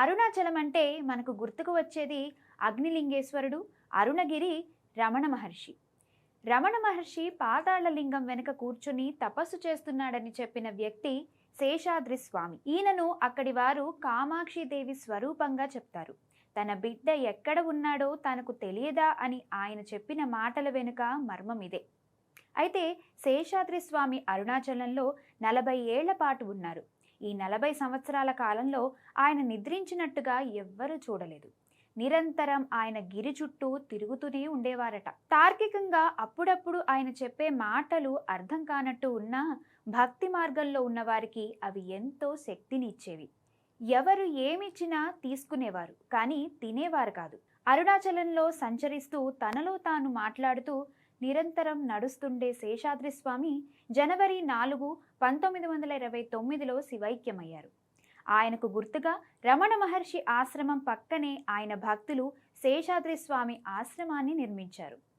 అరుణాచలం అంటే మనకు గుర్తుకు వచ్చేది అగ్నిలింగేశ్వరుడు, అరుణగిరి, రమణ మహర్షి. రమణ మహర్షి పాతాళ లింగం వెనుక కూర్చుని తపస్సు చేస్తున్నాడని చెప్పిన వ్యక్తి శేషాద్రి స్వామి. ఈయనను అక్కడి వారు కామాక్షిదేవి స్వరూపంగా చెప్తారు. తన బిడ్డ ఎక్కడ ఉన్నాడో తనకు తెలియదా అని ఆయన చెప్పిన మాటల వెనుక మర్మం ఇదే. అయితే శేషాద్రి స్వామి అరుణాచలంలో 40 ఏళ్ల పాటు ఉన్నారు. ఈ 40 సంవత్సరాల కాలంలో ఆయన నిద్రించినట్టుగా ఎవ్వరూ చూడలేదు. నిరంతరం ఆయన గిరి చుట్టూ తిరుగుతూనే ఉండేవారట. తార్కికంగా అప్పుడప్పుడు ఆయన చెప్పే మాటలు అర్థం కానట్టు ఉన్నా భక్తి మార్గంలో ఉన్నవారికి అవి ఎంతో శక్తిని ఇచ్చేవి. ఎవరు ఏమిచ్చినా తీసుకునేవారు, కానీ తినేవారు కాదు. అరుణాచలంలో సంచరిస్తూ తనలో తాను మాట్లాడుతూ నిరంతరం నడుస్తుండే శేషాద్రి స్వామి జనవరి 4, 1929లో శివైక్యమయ్యారు. ఆయనకు గుర్తుగా రమణ మహర్షి ఆశ్రమం పక్కనే ఆయన భక్తులు శేషాద్రి స్వామి ఆశ్రమాన్ని నిర్మించారు.